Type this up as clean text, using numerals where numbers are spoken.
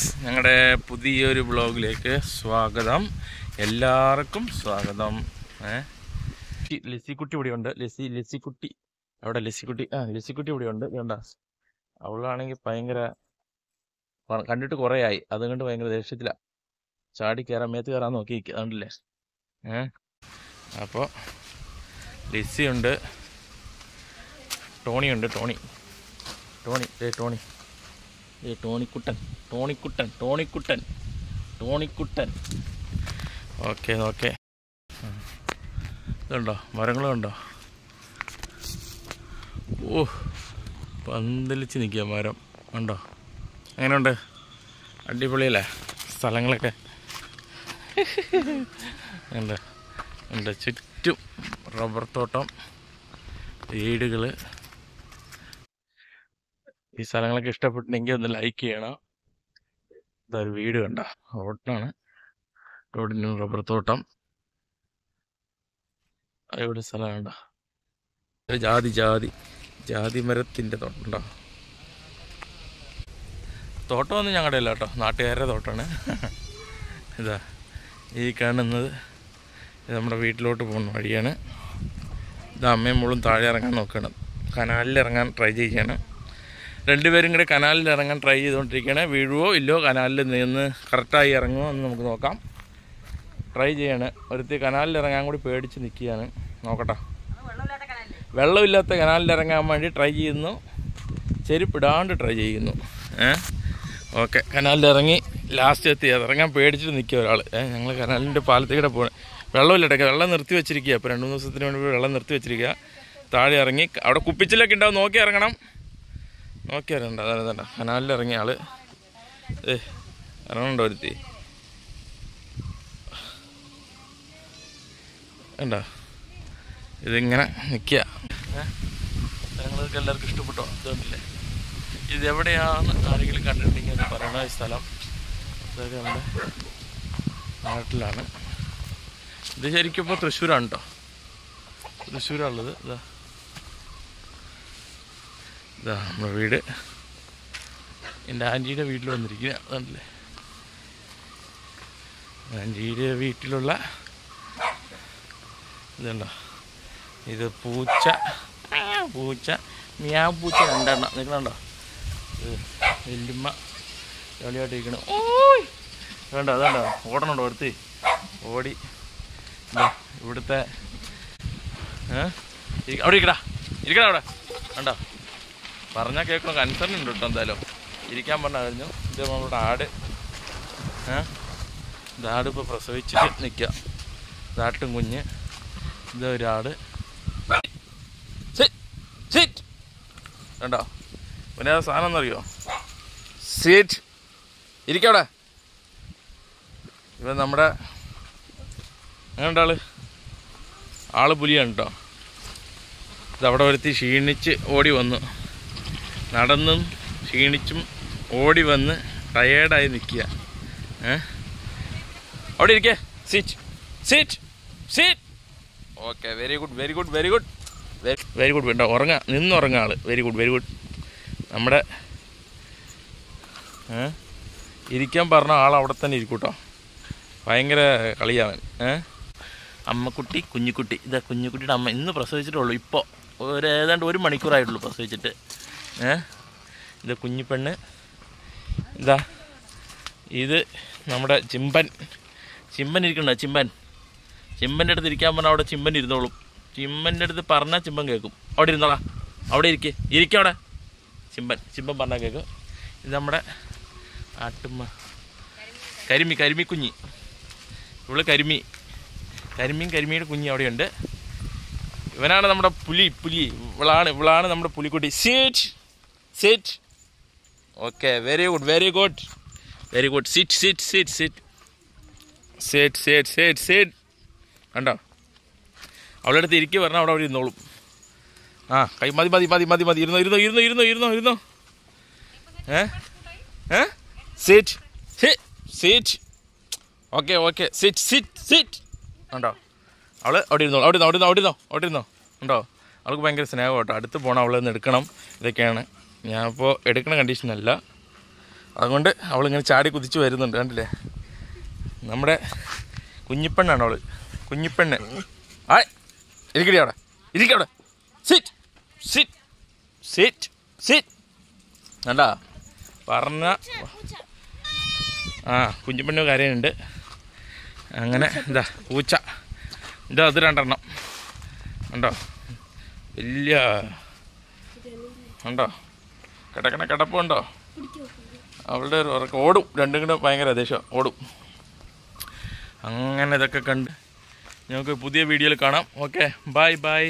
ഞങ്ങളുടെ പുതിയൊരു വ്ളോഗിലേക്ക് സ്വാഗതം. എല്ലാവർക്കും സ്വാഗതം. ലിസിക്കുട്ടി ഇവിടെ ഉണ്ട്. ലിസിക്കുട്ടി അവിടെ ലിസിക്കുട്ടി ഇവിടെ ഉണ്ട്. വേണ്ട, അവളാണെങ്കിൽ ഭയങ്കര കണ്ടിട്ട് കുറേ ആയി, അതുകൊണ്ട് ഭയങ്കര ദേഷ്യത്തില. ചാടി കയറാൻ മേത്ത് കയറാൻ നോക്കി അതുകൊണ്ടില്ലേ. അപ്പോൾ ലിസിയുണ്ട്, ടോണിയുണ്ട്. ടോണിക്കുട്ടൻ. ഓക്കെ. ഇതുണ്ടോ, മരങ്ങളും ഉണ്ടോ? ഓ, പന്തലിച്ച് നിൽക്കുക മരം ഉണ്ടോ? എങ്ങനെയുണ്ട്? അടിപൊളിയല്ലേ സ്ഥലങ്ങളൊക്കെ? ഉണ്ട് ചുറ്റും റബ്ബർ തോട്ടം, വീടുകൾ. ഈ സ്ഥലങ്ങളൊക്കെ ഇഷ്ടപ്പെട്ടിട്ടുണ്ടെങ്കിൽ ഒന്ന് ലൈക്ക് ചെയ്യണം. ഇതൊരു വീട് കണ്ട, റോഡിന് റബ്ബർ തോട്ടം. ഇവിടെ സ്ഥലം കണ്ട, ജാതി മരത്തിൻ്റെ തോട്ടമുണ്ടോ? തോട്ടമൊന്നും ഞങ്ങളുടെ അല്ല കേട്ടോ, നാട്ടുകാരുടെ തോട്ടമാണ്. ഇതാ ഈ കാണുന്നത് നമ്മുടെ വീട്ടിലോട്ട് പോകുന്ന വഴിയാണ്. ഇത് അമ്മയും മോളും താഴെ ഇറങ്ങാൻ നോക്കണം, കനാലിൽ ഇറങ്ങാൻ ട്രൈ ചെയ്യണം. രണ്ടുപേരും കൂടെ കനാലിൽ ഇറങ്ങാൻ ട്രൈ ചെയ്തുകൊണ്ടിരിക്കുകയാണ്. വീഴുവോ ഇല്ലോ, കനാലിൽ നിന്ന് കറക്റ്റായി ഇറങ്ങുമോ എന്ന് നമുക്ക് നോക്കാം. ട്രൈ ചെയ്യാണ്. ഒരുത്തി കനാലിൽ ഇറങ്ങാൻ കൂടി പേടിച്ച് നിൽക്കുകയാണ്. നോക്കട്ടെ. വെള്ളമില്ലാത്ത കനാലിൽ ഇറങ്ങാൻ വേണ്ടി ട്രൈ ചെയ്യുന്നു, ചെരുപ്പിടാണ്ട് ട്രൈ ചെയ്യുന്നു. ഓക്കെ, കനാലിൽ ഇറങ്ങി ലാസ്റ്റ് എത്തി. ഇറങ്ങാൻ പേടിച്ചിട്ട് നിൽക്കുക ഒരാൾ. ഞങ്ങൾ കനാലിൻ്റെ പാലത്തേക്കൂടെ പോകണം. വെള്ളമില്ലട്ടൊക്കെ, വെള്ളം നിർത്തി വെച്ചിരിക്കുക. ഇപ്പോൾ 2-3 ദിവസത്തിന് വേണ്ടി വെള്ളം നിർത്തി വെച്ചിരിക്കുക. താഴെ ഇറങ്ങി അവിടെ കുപ്പിച്ചിലൊക്കെ ഉണ്ടാവും, നോക്കി ഇറങ്ങണം. അതാണ് കനാലിൽ ഇറങ്ങിയ ആള്. ഇറങ്ങണ്ടോ ഒരുത്തി? ഉണ്ടോ? ഇതിങ്ങനെ നിൽക്കുക. ഞങ്ങൾക്ക് എല്ലാവർക്കും ഇഷ്ടപ്പെട്ടോ? അതുകൊണ്ടില്ലേ, ഇതെവിടെയാണ് ആരെങ്കിലും കണ്ടിട്ടുണ്ടെങ്കിൽ അത് പറയണ ഈ സ്ഥലം. ഇതൊക്കെ നമ്മുടെ നാട്ടിലാണ്. ഇത് ശരിക്കും ഇപ്പോൾ തൃശ്ശൂരാണ് കേട്ടോ, തൃശ്ശൂരാണുള്ളത്. ഇതാ നമ്മുടെ വീട്. എൻ്റെ ആൻറ്റിയുടെ വീട്ടിൽ വന്നിരിക്കുക. അതുകൊണ്ടല്ലേ, ആൻറ്റിയുടെ വീട്ടിലുള്ള ഇതുണ്ടോ, ഇത് പൂച്ച മിയാ പൂച്ച 2 എണ്ണം നിൽക്കണുണ്ടോ? വല്യമ്മ ജോളിയായിട്ടിരിക്കണം. അതുണ്ടോ ഓടണുണ്ടോ? അടുത്ത് ഓടി ഇവിടുത്തെ അവിടെ ഇരിക്കടാ അവിടെ ഉണ്ടോ? പറഞ്ഞാൽ കേൾക്കണം, കൺസേൺ ഉണ്ട് കേട്ടോ. എന്തായാലും ഇരിക്കാൻ പറഞ്ഞാൽ കഴിഞ്ഞു. ഇത് നമ്മളുടെ ആട്. ഇതാട് ഇപ്പോൾ പ്രസവിച്ചിട്ട് നിൽക്കുക. ഇതാട്ടും കുഞ്ഞ്. ഇതൊരാട്. കണ്ടോ? പിന്നെ ആ സാധനം എന്നറിയോ? സീറ്റ്. ഇരിക്കവിടെ. ഇവൻ നമ്മുടെ അങ്ങനെയുണ്ട് ആള് പുലിയാണ് കേട്ടോ. ഇതവിടെ ഒരുത്തി ക്ഷീണിച്ച് ഓടി വന്നു, നടന്നും ക്ഷീണിച്ചും ഓടി വന്ന് ടയേർഡായി നിൽക്കുക. അവിടെ ഇരിക്കേ. സീറ്റ്. Okay, very good. വേണ്ട, നിന്നുറങ്ങുക ആള്. Very good. നമ്മുടെ ഇരിക്കാൻ പറഞ്ഞ ആൾ അവിടെ തന്നെ ഇരിക്കൂട്ടോ. ഭയങ്കര കളിയാവൻ. അമ്മക്കുട്ടി, കുഞ്ഞിക്കുട്ടി. ഇതാ കുഞ്ഞിക്കുട്ടിയുടെ അമ്മ. ഇന്ന് പ്രസവിച്ചിട്ടുള്ളൂ. ഇപ്പോൾ ഏതാണ്ട് 1 മണിക്കൂറായിട്ടുള്ളൂ പ്രസവിച്ചിട്ട്. ഇത് കുഞ്ഞിപ്പെണ്ണ്. ഇതാ ഇത് നമ്മുടെ ചിമ്പൻ ഇരിക്കണ്ട. ചിമ്പൻ്റെ അടുത്ത് ഇരിക്കാൻ പറഞ്ഞാൽ അവിടെ ചിമ്പൻ ഇരുന്നോളും. ചിമ്പൻ്റെ അടുത്ത് പറഞ്ഞാൽ ചിമ്പൻ കേൾക്കും. അവിടെ ഇരുന്നോളാം, അവിടെ ഇരിക്കവിടെ. ചിമ്പൻ പറഞ്ഞാൽ കേൾക്കും. ഇത് നമ്മുടെ ആട്ടുമ്മ കരിമിക്കുഞ്ഞി. ഇവള് കരിമിയുടെ കുഞ്ഞി അവിടെയുണ്ട്. ഇവനാണ് നമ്മുടെ പുലി. ഇവളാണ് നമ്മുടെ പുലിക്കുട്ടി. Seat. Okay, very good. Seat. കണ്ടോ? അവളുടെ അടുത്ത് ഇരിക്കുക പറഞ്ഞാൽ അവിടെ ഇരുന്നോളും. കൈ മതി. ഇരുന്നോ. സീറ്റ്. ഓക്കെ. സീറ്റ്. ഉണ്ടോ? അവള് അവിടെ ഇരുന്നോ. ഉണ്ടോ? അവൾക്ക് ഭയങ്കര സ്നേഹം കേട്ടോ. അടുത്ത് പോകണം, അവളെ ഒന്ന് എടുക്കണം. ഇതൊക്കെയാണ്. ഞാനിപ്പോൾ എടുക്കണ കണ്ടീഷനല്ല. അതുകൊണ്ട് അവളിങ്ങനെ ചാടി കുതിച്ച് വരുന്നുണ്ട്, കണ്ടില്ലേ? നമ്മുടെ കുഞ്ഞിപ്പെണ്ണാണ് അവൾ, കുഞ്ഞിപ്പെണ്ണ്. ആ ഇരിക്കടി അവിടെ, ഇരിക്കവിടെ, സിറ്റ് സിറ്റ് സിറ്റ് സിറ്റ്. കണ്ടാ പറഞ്ഞ കുഞ്ഞിപ്പെണ്ണ് കരയുന്നുണ്ട്. അങ്ങനെ എന്താ പൂച്ച ഇതാ, അത് 2 എണ്ണം ഉണ്ടോ, വലിയ ഉണ്ടോ, കിടപ്പുണ്ടോ? അവളുടെ ഒരു ഉറക്കം ഓടും, 2 കൂടെ ഭയങ്കര ദേഷ്യം, ഓടും. അങ്ങനെ ഇതൊക്കെ കണ്ട് നമുക്ക് പുതിയ വീഡിയോയിൽ കാണാം. Okay, bye bye.